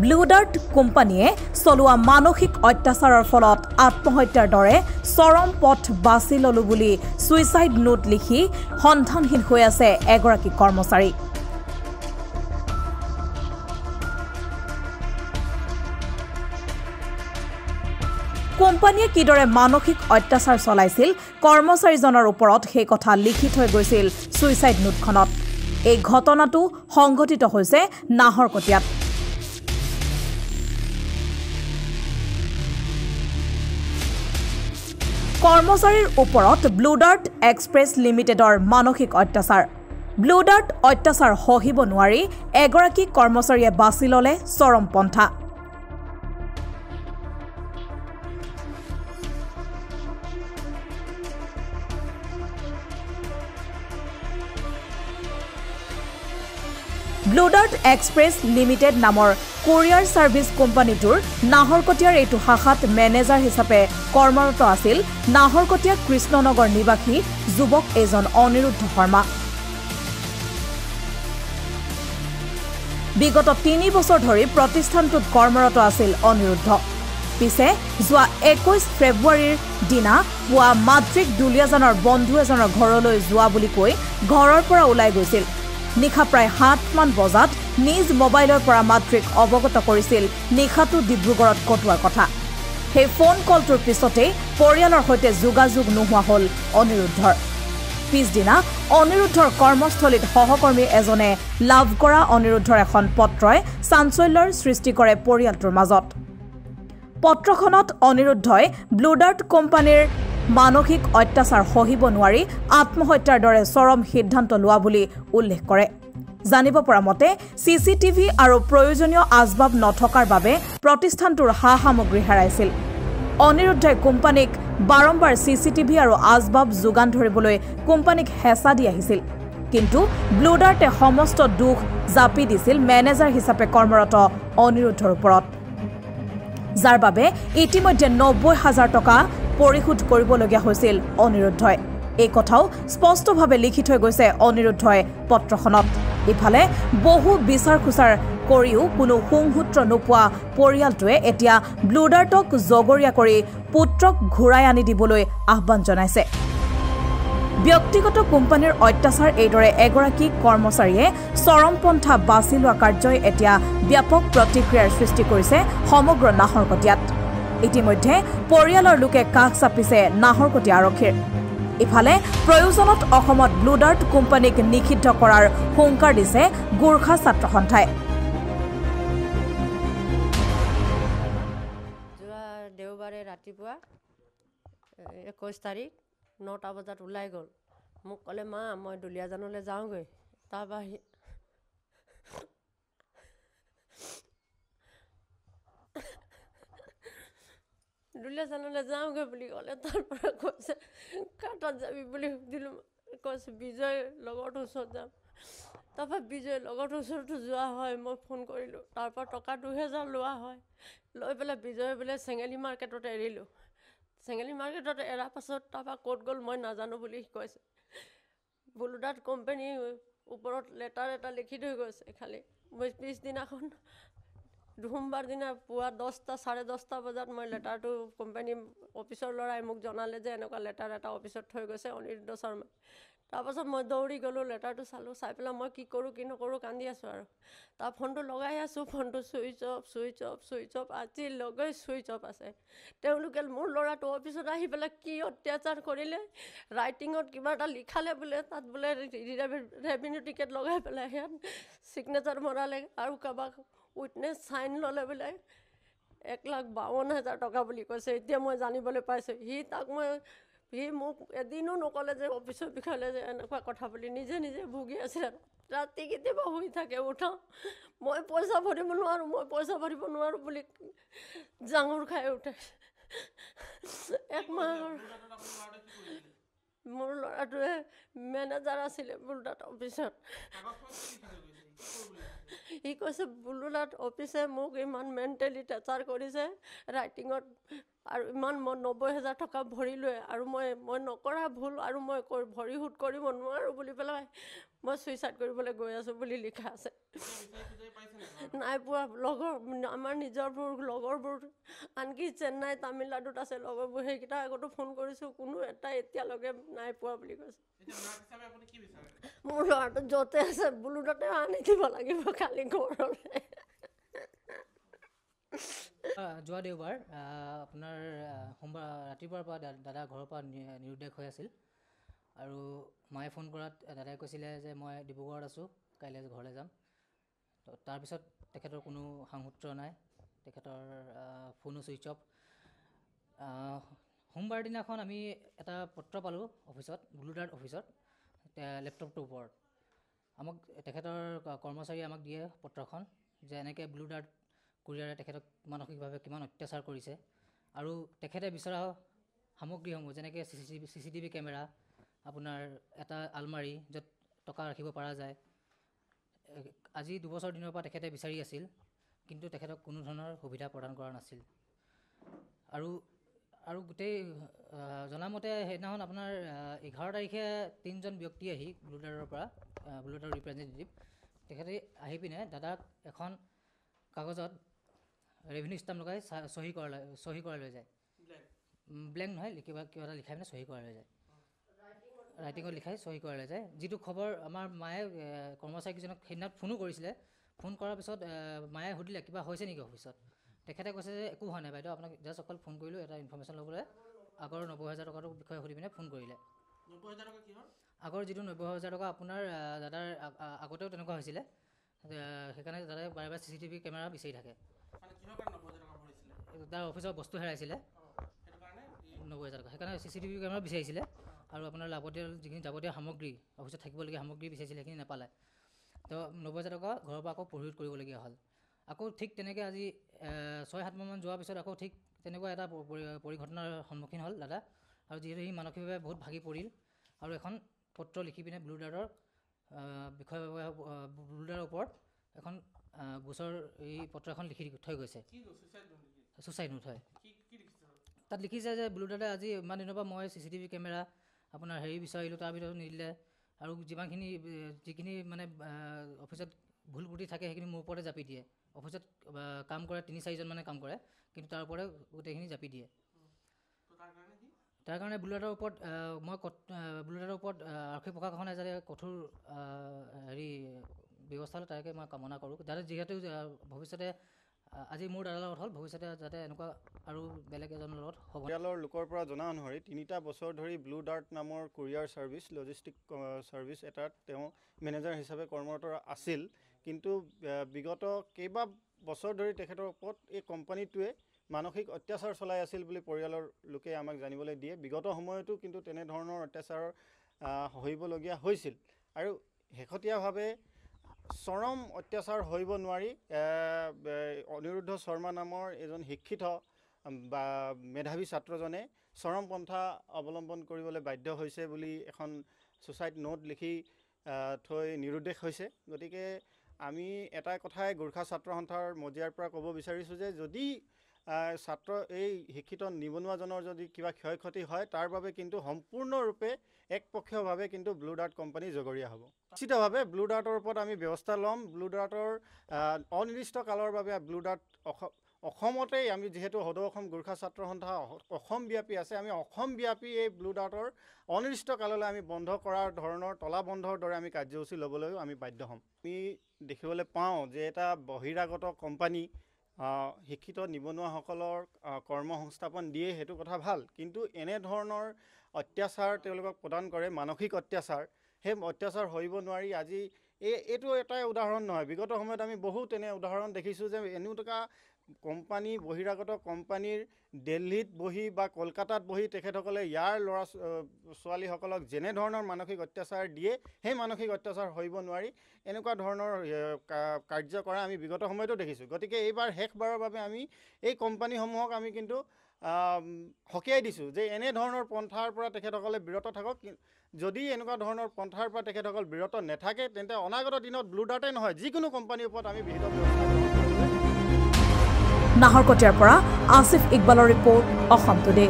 Blue dirt কোম্পানীয়ে চলোৱা মানসিক অত্যাচাৰৰ ফলত আত্মহত্যাৰ দৰে চৰম পথ বাছি ললো বুলি সুইসাইড নোট লিখি সন্ধানহীন হৈ আছে এগৰাকী কৰ্মচাৰী। কোম্পানীয়ে কিদৰে মানসিক অত্যাচাৰ চলাইছিল কৰ্মচাৰীজনৰ ওপৰত সেই কথা লিখি থৈ গৈছিল সুইসাইড নোটখনত। এই ঘটনাটো সংঘটিত হৈছে নাহৰকটীয়াত। কৰ্মচাৰীৰ ওপৰত ব্লু ডাৰ্ট এক্সপ্ৰেছ লিমিটেডৰ মানসিক অত্যাচাৰ। ব্লু ডাৰ্ট অত্যাচাৰ সহিব নোৱাৰি এগৰাকী কৰ্মচাৰীয়ে বাছি ল'লে চৰম পন্থা। ব্লু ডাৰ্ট এক্সপ্ৰেছ লিমিটেড নামৰ কোৰিয়াৰ ছাৰ্ভিচ কোম্পানীটোৰ নাহৰকটীয়াৰ এইটো শাখাত মেনেজাৰ হিচাপে কৰ্মৰত আছিল নাহৰকটীয়া কৃষ্ণনগৰ নিবাসী যুৱক এজন অনিৰুদ্ধ শৰ্মা। বিগত ৩ বছৰ ধৰি প্ৰতিষ্ঠানটোত কৰ্মৰত আছিল অনিৰুদ্ধ। পিছে যোৱা ২১ ফেব্ৰুৱাৰীৰ দিনা পুৱা মাতৃক দুলীয়াজানৰ বন্ধু এজনৰ ঘৰলৈ যোৱা বুলি কৈ ঘৰৰ পৰা ওলাই গৈছিল। নিশা প্ৰায় ৭মান বজাত নিজ মোবাইলৰ পৰা মাতৃক অৱগত কৰিছিল নিশাটো ডিব্ৰুগড়ত কটোৱাৰ কথা। সেই ফোন কলটোৰ পিছতেই পৰিয়ালৰ সৈতে যোগাযোগ নোহোৱা হ'ল অনিৰুদ্ধৰ। পিছদিনা অনিৰুদ্ধৰ কৰ্মস্থলীত সহকৰ্মী এজনে লাভ কৰা অনিৰুদ্ধৰ এখন পত্ৰই চাঞ্চল্যৰ সৃষ্টি কৰে পৰিয়ালটোৰ মাজত। পত্ৰখনত অনিৰুদ্ধই ব্লু ডাৰ্ট কোম্পানীৰ মানসিক অত্যাচাৰ সহিব নোৱাৰি আত্মহত্যাৰ দৰে চৰম সিদ্ধান্ত লোৱা বুলি উল্লেখ কৰে। জানিব পৰা মতে চিচিটিভি আৰু প্ৰয়োজনীয় আচবাব নথকাৰ বাবে প্ৰতিষ্ঠানটোৰ সা সামগ্ৰী হেৰাইছিল। অনিৰুদ্ধই কোম্পানীক বাৰম্বাৰ চিচিটিভি আৰু আচবাব যোগান ধৰিবলৈ কোম্পানীক হেঁচা দি আহিছিল। কিন্তু ব্লু ডাৰ্টে সমস্ত দুখ জাপি দিছিল মেনেজাৰ হিচাপে কৰ্মৰত অনিৰুদ্ধৰ ওপৰত, যাৰ বাবে ইতিমধ্যে ৯০,০০০ টকা পৰিশোধ কৰিবলগীয়া হৈছিল অনিৰুদ্ধই। এই কথাও স্পষ্টভাৱে লিখি থৈ গৈছে অনিৰুদ্ধই পত্ৰখনত। ইফালে বহু বিচাৰ খোচাৰ কৰিও কোনো সংসূত্ৰ নোপোৱা পৰিয়ালটোৱে এতিয়া ব্লু ডাৰ্টক জগৰীয়া কৰি পুত্ৰক ঘূৰাই আনি দিবলৈ আহ্বান জনাইছে। ব্যক্তিগত কোম্পানীৰ অত্যাচাৰ এইদৰে এগৰাকী কৰ্মচাৰীয়ে চৰমপন্থা বাছি লোৱা কাৰ্যই এতিয়া ব্যাপক প্ৰতিক্ৰিয়াৰ সৃষ্টি কৰিছে সমগ্ৰ নাহৰকটীয়াত। ইতিমধ্যে পৰিয়ালৰ লোকে কাষ চাপিছে নাহৰকটীয়া আৰক্ষীৰ। ইফালে প্ৰয়োজনত অসমত ব্লু ডাৰ্ট কোম্পানীক নিষিদ্ধ কৰাৰ হুংকাৰ দিছে গোৰ্খা ছাত্ৰ সন্থাই। যোৱা দেওবাৰে ৰাতিপুৱা ২১ তাৰিখ ৯টা বজাত ওলাই গ'ল। মোক ক'লে মা মই দুলীয়াজানলৈ যাওঁগৈ। তাৰপৰা দুলীয়াজানলৈ যাওঁগৈ বুলি ক'লে। তাৰপৰা কৈছে কাৰ তাত যাবি বুলি সুধিলোঁ। কৈছে বিজয় লগৰটোৰ ওচৰত যাম। তাৰপৰা বিজয় লগৰটোৰ ওচৰতো যোৱা হয়। মই ফোন কৰিলোঁ। তাৰপৰা টকা ২,০০০ লোৱা হয়। লৈ পেলাই বিজয় বোলে চেঙেলী মাৰ্কেটত এৰিলোঁ। চেঙেলী মাৰ্কেটত এৰাৰ পাছত তাৰপৰা ক'ত গ'ল মই নাজানো বুলি কৈছে। ব্লু ডাৰ্ট কোম্পানীৰ ওপৰত লেটাৰ এটা লিখি থৈ গৈছে। খালি মই পিছদিনাখন সোমবাৰ দিনা পুৱা 10টা 10:30 বজাত মই লেটাৰটো কোম্পানী অফিচৰ ল'ৰাই মোক জনালে যে এনেকুৱা লেটাৰ এটা অফিচত থৈ গৈছে অনিৰুদ্ধ শৰ্মাই। তাৰপাছত মই দৌৰি গ'লোঁ, লেটাৰটো চালোঁ। চাই পেলাই মই কি কৰোঁ কি নকৰোঁ কান্দি আছোঁ আৰু। তাৰ ফোনটো লগাই আছোঁ, ফোনটো চুইচ অফ আজিলৈকে চুইচ অফ আছে। তেওঁলোকে মোৰ ল'ৰাটো অফিচত আহি পেলাই কি অত্যাচাৰ কৰিলে, ৰাইটিঙত কিবা এটা লিখালে বোলে, তাত বোলে ৰেভিনিউ টিকেট লগাই পেলাই ইয়াত ছিগনেচাৰ মৰালে আৰু কাৰোবাক উইটনেছ চাইন ল'লে বোলে ১,৫২,০০০ টকা বুলি কৈছে। এতিয়া মই জানিবলৈ পাইছোঁ সি মোক এদিনো নক'লে যে অফিচৰ বিষয়লৈ যে এনেকুৱা কথা বুলি। নিজে নিজে ভুগি আছে। ৰাতি কেতিয়াবা শুই থাকে, উঠাওঁ মই পইচা ভৰিব নোৱাৰোঁ বুলি জাঙুৰ খাই উঠে। একমাহৰ মোৰ ল'ৰাটোৱে মেনেজাৰ আছিলে ব্লু ডাৰ্ট অফিচত। সি কৈছে ব্লু ডাৰ্ট অফিচে মোক ইমান মেণ্টেলি টৰ্চাৰ কৰিছে, ৰাইটিঙত আৰু ইমান মই 90,000 টকা ভৰিলোৱে আৰু মই নকৰা ভুল আৰু মই ভৰি সুত কৰিব নোৱাৰোঁ বুলি পেলাই মই ছুইচাইড কৰিবলৈ গৈ আছোঁ বুলি লিখা আছে। নাই পোৱা। আমাৰ নিজৰবোৰ লগৰবোৰ আনকি চেন্নাই তামিলনাডুত আছে লগৰবোৰ, সেইকেইটা আগতো ফোন কৰিছোঁ, কোনো এটা এতিয়ালৈকে নাই পোৱা বুলি কৈছে। মোৰ ল'ৰাটো য'তে আছে বুলুডতে আনি দিব লাগিব খালি ঘৰলৈ। যোৱা দেওবাৰ আপোনাৰ সোমবাৰ ৰাতিপুৱাৰ পৰা দাদা ঘৰৰ পৰা নিৰুদ্দেশ হৈ আছিল আৰু মায়ে ফোন কৰাত দাদাই কৈছিলে যে মই ডিব্ৰুগড়ত আছোঁ, কাইলৈ ঘৰলৈ যাম। তো তাৰপিছত তেখেতৰ কোনো সাংসূত্ৰ নাই, তেখেতৰ ফোনো ছুইচ অফ। সোমবাৰ দিনাখন আমি এটা পত্ৰ পালোঁ অফিচত, ব্লুডাৰ্ট অফিচত, লেপটপটোৰ ওপৰত। আমাক তেখেতৰ কৰ্মচাৰীয়ে আমাক দিয়ে পত্ৰখন যে এনেকৈ ব্লুডাৰ্ট কুৰিয়াৰে তেখেতক মানসিকভাৱে কিমান অত্যাচাৰ কৰিছে আৰু তেখেতে বিচৰা সামগ্ৰীসমূহ যেনেকৈ CCTV কেমেৰা, আপোনাৰ এটা আলমাৰি য'ত টকা ৰাখিব পৰা যায়, আজি 2 বছৰ দিনৰ পৰা তেখেতে বিচাৰি আছিল, কিন্তু তেখেতক কোনো ধৰণৰ সুবিধা প্ৰদান কৰা নাছিল। আৰু গোটেই জনামতে সেইদিনাখন আপোনাৰ 11 তাৰিখে 3জন ব্যক্তি আহি ব্লুডাৰৰ ৰিপ্ৰেজেণ্টেটিভ তেখেতে আহি পিনে দাদাক এখন কাগজত ৰেভিনিউ ষ্টাম্প লগাই চহী কৰাই লৈ যায়। ব্লেংক নহয়, কিবা এটা লিখাই পিনে চহী কৰাই লৈ যায়, ৰাইটিঙত লিখাই চহী কৰাই লৈ যায়। যিটো খবৰ আমাৰ মায়ে কৰ্মচাৰীকেইজনক সেইদিনা ফোনো কৰিছিলে। ফোন কৰাৰ পিছত মায়ে সুধিলে কিবা হৈছে নেকি অফিচত। তেখেতে কৈছে যে একো হোৱা নাই বাইদেউ, আপোনাক জাষ্ট অকল ফোন কৰিলোঁ এটা ইনফৰ্মেশ্যন ল'বলৈ। আগৰ 90,000 টকাটোৰ বিষয়ে সুধি পিনে ফোন কৰিলে। 90,000 টকা কিহৰ? আগৰ যিটো 90,000 টকা আপোনাৰ দাদাৰ আগতেও তেনেকুৱা হৈছিলে, সেইকাৰণে দাদাই বাৰে বাৰে CCTV কেমেৰা বিচাৰি থাকে। তাৰ অফিচৰ বস্তু হেৰাইছিলে 90,000 টকা, সেইকাৰণে CCTV কেমেৰা বিচাৰিছিলে আৰু আপোনাৰ লাগতিয়াল যিখিনি যাৱতীয় সামগ্ৰী অফিচত থাকিবলগীয়া সামগ্ৰী বিচাৰিছিলে, সেইখিনি নাপালে। তো 90,000 টকা ঘৰৰ পৰা আকৌ পৰিশোধ কৰিবলগীয়া হ'ল। আকৌ ঠিক তেনেকৈ আজি 6-7 মাহমান যোৱাৰ পিছত আকৌ ঠিক তেনেকুৱা এটা পৰিঘটনাৰ সন্মুখীন হ'ল দাদা। আৰু যিহেতু সি মানসিকভাৱে বহুত ভাগি পৰিল আৰু এখন পত্ৰ লিখি পিনে ব্লুডাৰৰ ওপৰত এখন গোচৰ এই পত্ৰ এখন লিখি থৈ গৈছে। ছুচাইড নোট হয়। তাত লিখিছে যে ব্লুডাৰে আজি ইমান দিনৰ পৰা মই CCTV কেমেৰা আপোনাৰ বিচাৰিলোঁ, তাৰ ভিতৰত নিদিলে আৰু যিখিনি মানে অফিচত ভুল ত্ৰুটি থাকে সেইখিনি মোৰ ওপৰতে জাপি দিয়ে। অফিচত কাম কৰে 3-4জন মানে কাম কৰে, কিন্তু তাৰ ওপৰতে গোটেইখিনি জাপি দিয়ে। তাৰ কাৰণে ব্লুডাৰৰ ওপৰত আৰক্ষী প্ৰশাসনে যাতে কঠোৰ ব্যৱস্থা লয় তাকে মই কামনা কৰোঁ। যাতে যিহেতু ভৱিষ্যতে আজি মোৰ দাদাৰ লগত হ'ল, ভৱিষ্যতে যাতে এনেকুৱা আৰু বেলেগ এজনৰ লগত হ'ব। পৰিয়ালৰ লোকৰ পৰা জনা অনুসৰি 3টা বছৰ ধৰি ব্লুডাৰ্ট নামৰ কুৰিয়াৰ ছাৰ্ভিচ লজিষ্টিক ছাৰ্ভিচ এটাত তেওঁ মেনেজাৰ হিচাপে কৰ্মৰত আছিল। কিন্তু বিগত কেইবা বছৰ ধৰি তেখেতৰ ওপৰত এই কোম্পানীটোৱে মানসিক অত্যাচাৰ চলাই আছিল বুলি পৰিয়ালৰ লোকে আমাক জানিবলৈ দিয়ে। বিগত সময়তো কিন্তু তেনেধৰণৰ অত্যাচাৰ সহিবলগীয়া হৈছিল আৰু শেহতীয়াভাৱে চৰম অত্যাচাৰ সহিব নোৱাৰি অনিৰুদ্ধ শৰ্মা নামৰ এজন শিক্ষিত বা মেধাৱী ছাত্ৰজনে চৰম পন্থা অৱলম্বন কৰিবলৈ বাধ্য হৈছে বুলি এখন ছুচাইড নোট লিখি থৈ নিৰুদ্দেশ হৈছে। গতিকে আমি এটা কথাই গোৰ্খা ছাত্ৰ সন্থাৰ মজিয়াৰ পৰা ক'ব বিচাৰিছোঁ যে যদি এই শিক্ষিত নিবনুৱাজনৰ যদি কিবা ক্ষয় ক্ষতি হয় তাৰ বাবে কিন্তু সম্পূৰ্ণৰূপে একপক্ষীয়ভাৱে কিন্তু ব্লুডাৰ্ট কোম্পানী জগৰীয়া হ'ব। নিশ্চিতভাৱে ব্লুডাৰ্টৰ ওপৰত আমি ব্যৱস্থা ল'ম। ব্লুডাৰ্টৰ অনিৰ্দিষ্ট কালৰ বাবে ব্লুডাৰ্ট অসমতেই আমি যিহেতু সদৌ অসম গোৰ্খা ছাত্ৰ সন্থা অসমব্যাপী আছে, আমি অসমব্যাপী এই ব্লুডাৰ্টৰ অনিৰ্দিষ্ট কাললৈ আমি বন্ধ কৰাৰ ধৰণৰ তলা বন্ধৰ দৰে আমি কাৰ্যসূচী ল'বলৈও আমি বাধ্য হ'ম। আমি দেখিবলৈ পাওঁ যে এটা বহিৰাগত কোম্পানী শিক্ষিত নিবনুৱাসকলৰ কৰ্মসংস্থাপন দিয়ে, সেইটো কথা ভাল, কিন্তু এনেধৰণৰ অত্যাচাৰ তেওঁলোকক প্ৰদান কৰে, মানসিক অত্যাচাৰ, সেই অত্যাচাৰ সহিব নোৱাৰি। আজি এইটো এটাই উদাহৰণ নহয়, বিগত সময়ত আমি বহুত এনে উদাহৰণ দেখিছোঁ যে এনেকুৱা কোম্পানী বহিৰাগত কোম্পানীৰ দিল্লীত বহি বা কলকাতাত বহি তেখেতসকলে ইয়াৰ ল'ৰা ছোৱালীসকলক যেনেধৰণৰ মানসিক অত্যাচাৰ দিয়ে সেই মানসিক অত্যাচাৰ সহিব নোৱাৰি এনেকুৱা ধৰণৰ কাৰ্য কৰা আমি বিগত সময়তো দেখিছোঁ। গতিকে এইবাৰ শেষবাৰৰ বাবে আমি এই কোম্পানীসমূহক আমি কিন্তু সকীয়াই দিছোঁ যে এনেধৰণৰ পন্থাৰ পৰা তেখেতসকলে বিৰত থাকক। যদি এনেকুৱা ধৰণৰ পন্থাৰ পৰা তেখেতসকল বিৰত নাথাকে তেন্তে অনাগত দিনত ব্লুডাৰ্টে নহয় যিকোনো কোম্পানীৰ ওপৰত আমি বিহিত ব্যৱস্থা গ্ৰহণ কৰিম। নাহৰকটীয়াৰ পৰা আসিফ ইকবালৰ ৰিপৰ্ট অসম টুডে।